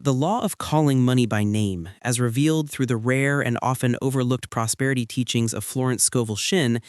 The law of calling money by name, as revealed through the rare and often overlooked prosperity teachings of Florence Scovel Shinn,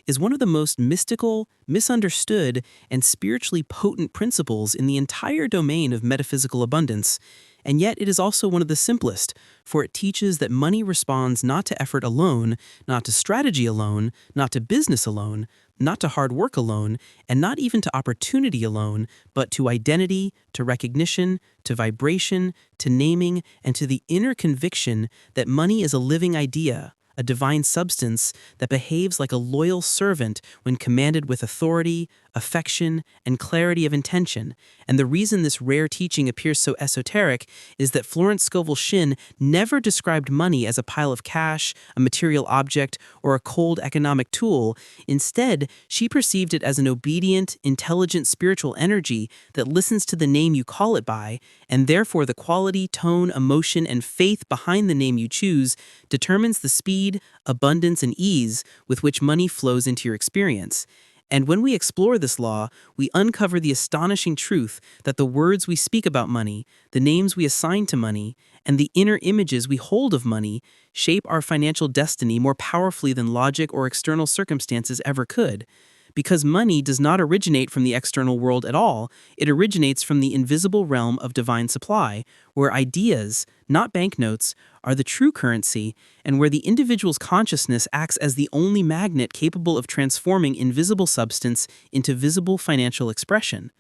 is one of the most mystical, misunderstood, and spiritually potent principles in the entire domain of metaphysical abundance. And yet it is also one of the simplest, for it teaches that money responds not to effort alone, not to strategy alone, not to business alone, not to hard work alone, and not even to opportunity alone, but to identity, to recognition, to vibration, to naming, and to the inner conviction that money is a living idea, a divine substance that behaves like a loyal servant when commanded with authority, affection, and clarity of intention. And the reason this rare teaching appears so esoteric is that Florence Scovel Shinn never described money as a pile of cash, a material object, or a cold economic tool. Instead, she perceived it as an obedient, intelligent spiritual energy that listens to the name you call it by, and therefore the quality, tone, emotion, and faith behind the name you choose determines the speed, abundance, and ease with which money flows into your experience. And when we explore this law, we uncover the astonishing truth that the words we speak about money, the names we assign to money, and the inner images we hold of money shape our financial destiny more powerfully than logic or external circumstances ever could. Because money does not originate from the external world at all, it originates from the invisible realm of divine supply, where ideas, not banknotes, are the true currency, and where the individual's consciousness acts as the only magnet capable of transforming invisible substance into visible financial expression.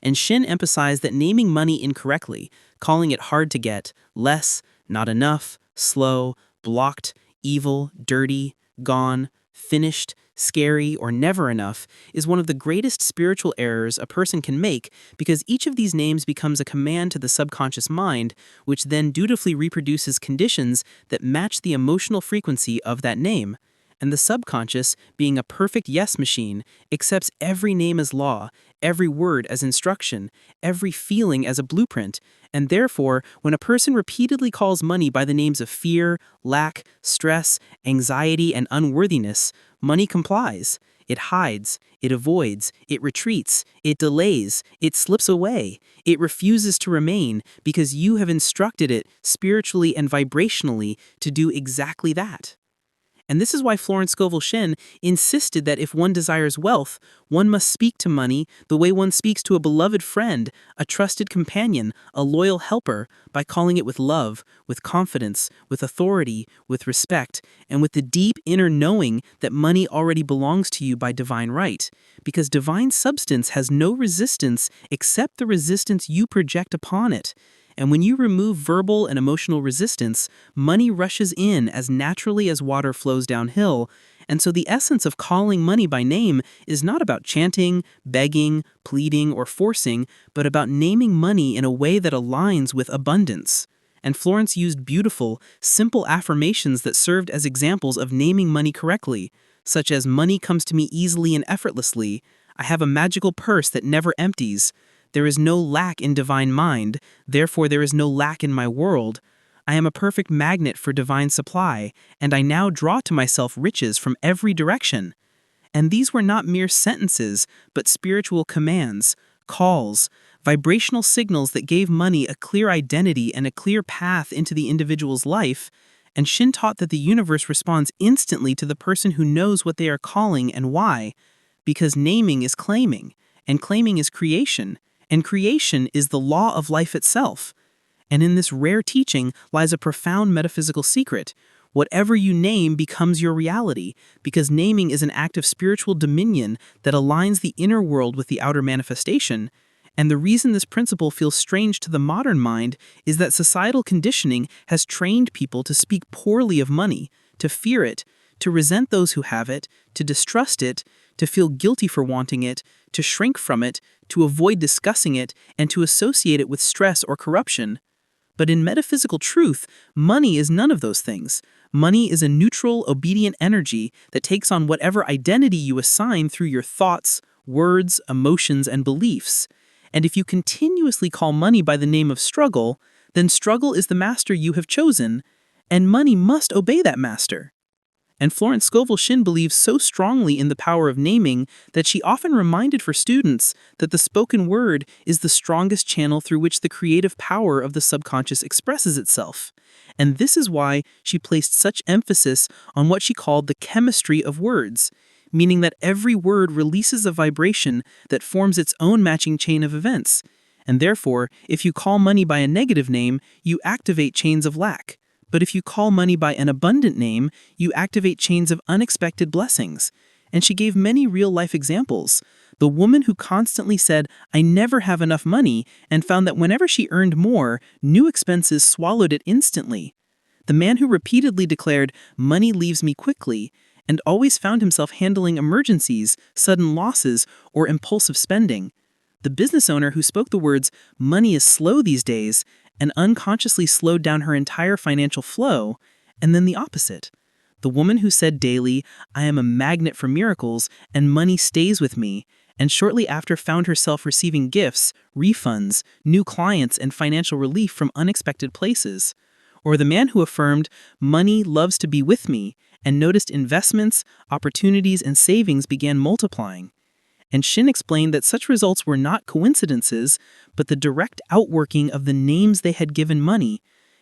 And Shinn emphasized that naming money incorrectly, calling it hard to get, less, not enough, slow, blocked, evil, dirty, gone, finished, scary, or never enough, is one of the greatest spiritual errors a person can make, because each of these names becomes a command to the subconscious mind, which then dutifully reproduces conditions that match the emotional frequency of that name. And the subconscious, being a perfect yes machine, accepts every name as law, every word as instruction, every feeling as a blueprint, and therefore, when a person repeatedly calls money by the names of fear, lack, stress, anxiety, and unworthiness, money complies. It hides, it avoids, it retreats, it delays, it slips away, it refuses to remain, because you have instructed it spiritually and vibrationally to do exactly that. And this is why Florence Scovel Shinn insisted that if one desires wealth, one must speak to money the way one speaks to a beloved friend, a trusted companion, a loyal helper, by calling it with love, with confidence, with authority, with respect, and with the deep inner knowing that money already belongs to you by divine right. Because divine substance has no resistance except the resistance you project upon it. And when you remove verbal and emotional resistance, money rushes in as naturally as water flows downhill. And so the essence of calling money by name is not about chanting, begging, pleading, or forcing, but about naming money in a way that aligns with abundance. And Florence used beautiful, simple affirmations that served as examples of naming money correctly, such as "Money comes to me easily and effortlessly," "I have a magical purse that never empties," "There is no lack in divine mind, therefore there is no lack in my world," "I am a perfect magnet for divine supply, and I now draw to myself riches from every direction." And these were not mere sentences, but spiritual commands, calls, vibrational signals that gave money a clear identity and a clear path into the individual's life. And Shinn taught that the universe responds instantly to the person who knows what they are calling and why, because naming is claiming, and claiming is creation. And creation is the law of life itself. And in this rare teaching lies a profound metaphysical secret. Whatever you name becomes your reality, because naming is an act of spiritual dominion that aligns the inner world with the outer manifestation. And the reason this principle feels strange to the modern mind is that societal conditioning has trained people to speak poorly of money, to fear it, to resent those who have it, to distrust it, to feel guilty for wanting it, to shrink from it, to avoid discussing it, and to associate it with stress or corruption. But in metaphysical truth, money is none of those things. Money is a neutral, obedient energy that takes on whatever identity you assign through your thoughts, words, emotions, and beliefs. And if you continuously call money by the name of struggle, then struggle is the master you have chosen, and money must obey that master. And Florence Scovel Shinn believes so strongly in the power of naming that she often reminded her students that the spoken word is the strongest channel through which the creative power of the subconscious expresses itself. And this is why she placed such emphasis on what she called the chemistry of words, meaning that every word releases a vibration that forms its own matching chain of events. And therefore, if you call money by a negative name, you activate chains of lack. But if you call money by an abundant name, you activate chains of unexpected blessings. And she gave many real-life examples. The woman who constantly said, "I never have enough money," and found that whenever she earned more, new expenses swallowed it instantly. The man who repeatedly declared, "Money leaves me quickly," and always found himself handling emergencies, sudden losses, or impulsive spending. The business owner who spoke the words, "Money is slow these days," and unconsciously slowed down her entire financial flow, and then the opposite. The woman who said daily, "I am a magnet for miracles, and money stays with me," and shortly after found herself receiving gifts, refunds, new clients, and financial relief from unexpected places. Or the man who affirmed, "Money loves to be with me," and noticed investments, opportunities, and savings began multiplying. And Shinn explained that such results were not coincidences, but the direct outworking of the names they had given money.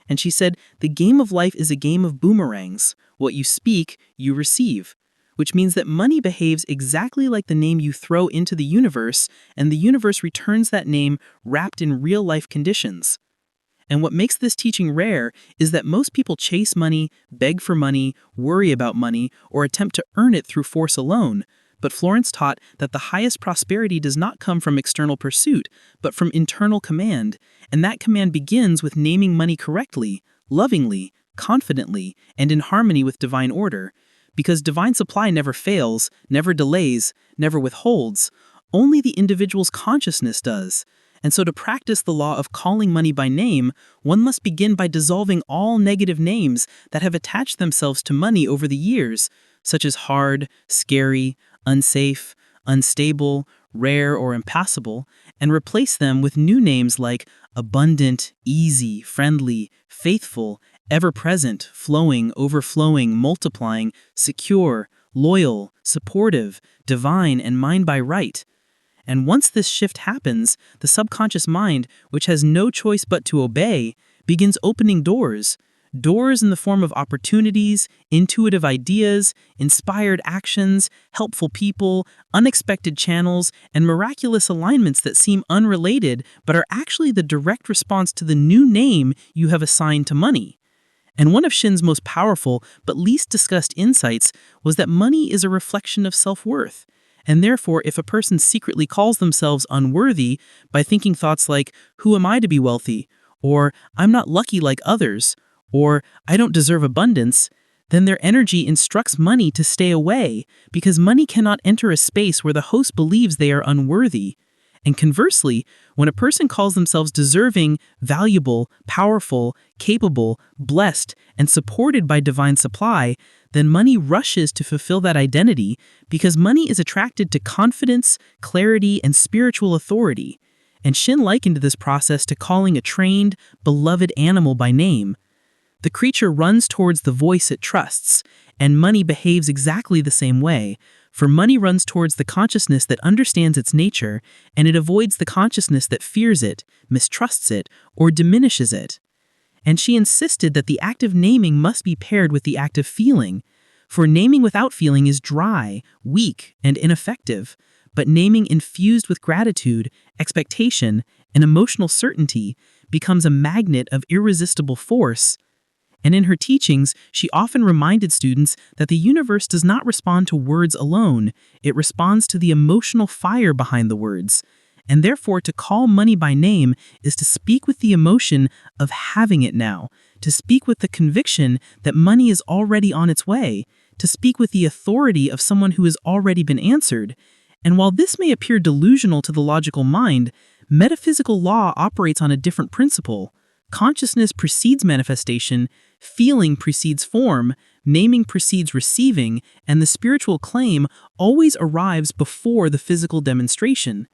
And she said, the game of life is a game of boomerangs. What you speak, you receive. Which means that money behaves exactly like the name you throw into the universe, and the universe returns that name wrapped in real-life conditions. And what makes this teaching rare is that most people chase money, beg for money, worry about money, or attempt to earn it through force alone. But Florence taught that the highest prosperity does not come from external pursuit, but from internal command, and that command begins with naming money correctly, lovingly, confidently, and in harmony with divine order. Because divine supply never fails, never delays, never withholds. Only the individual's consciousness does. And so to practice the law of calling money by name, one must begin by dissolving all negative names that have attached themselves to money over the years, such as hard, scary, unsafe, unstable, rare, or impassable, and replace them with new names like abundant, easy, friendly, faithful, ever-present, flowing, overflowing, multiplying, secure, loyal, supportive, divine, and mine by right. And once this shift happens, the subconscious mind, which has no choice but to obey, begins opening doors. Doors in the form of opportunities, intuitive ideas, inspired actions, helpful people, unexpected channels, and miraculous alignments that seem unrelated but are actually the direct response to the new name you have assigned to money. And one of Shinn's most powerful but least discussed insights was that money is a reflection of self-worth. And therefore, if a person secretly calls themselves unworthy by thinking thoughts like, "Who am I to be wealthy?" or "I'm not lucky like others," or "I don't deserve abundance," then their energy instructs money to stay away, because money cannot enter a space where the host believes they are unworthy. And conversely, when a person calls themselves deserving, valuable, powerful, capable, blessed, and supported by divine supply, then money rushes to fulfill that identity, because money is attracted to confidence, clarity, and spiritual authority. And Shinn likened this process to calling a trained, beloved animal by name. The creature runs towards the voice it trusts, and money behaves exactly the same way, for money runs towards the consciousness that understands its nature, and it avoids the consciousness that fears it, mistrusts it, or diminishes it. And she insisted that the act of naming must be paired with the act of feeling, for naming without feeling is dry, weak, and ineffective, but naming infused with gratitude, expectation, and emotional certainty becomes a magnet of irresistible force. And in her teachings, she often reminded students that the universe does not respond to words alone, it responds to the emotional fire behind the words. And therefore, to call money by name is to speak with the emotion of having it now, to speak with the conviction that money is already on its way, to speak with the authority of someone who has already been answered. And while this may appear delusional to the logical mind, metaphysical law operates on a different principle. Consciousness precedes manifestation, feeling precedes form, naming precedes receiving, and the spiritual claim always arrives before the physical demonstration.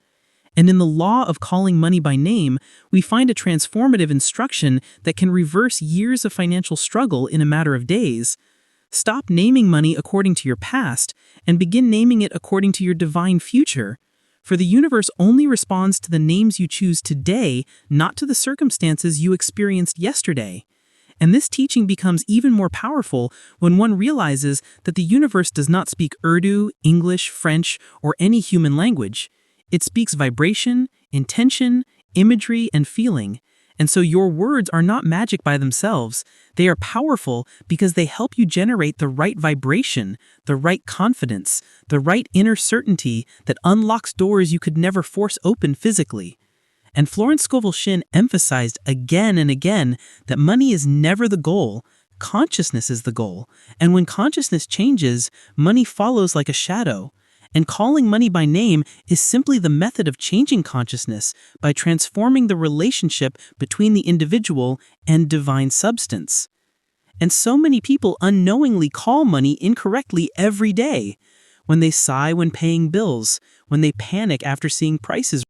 And in the law of calling money by name, we find a transformative instruction that can reverse years of financial struggle in a matter of days. Stop naming money according to your past and begin naming it according to your divine future. For the universe only responds to the names you choose today, not to the circumstances you experienced yesterday. And this teaching becomes even more powerful when one realizes that the universe does not speak Urdu, English, French, or any human language. It speaks vibration, intention, imagery, and feeling. And so your words are not magic by themselves. They are powerful because they help you generate the right vibration, the right confidence, the right inner certainty that unlocks doors you could never force open physically. And Florence Scovel Shinn emphasized again and again that money is never the goal. Consciousness is the goal. And when consciousness changes, money follows like a shadow. And calling money by name is simply the method of changing consciousness by transforming the relationship between the individual and divine substance. And so many people unknowingly call money incorrectly every day. When they sigh when paying bills, when they panic after seeing prices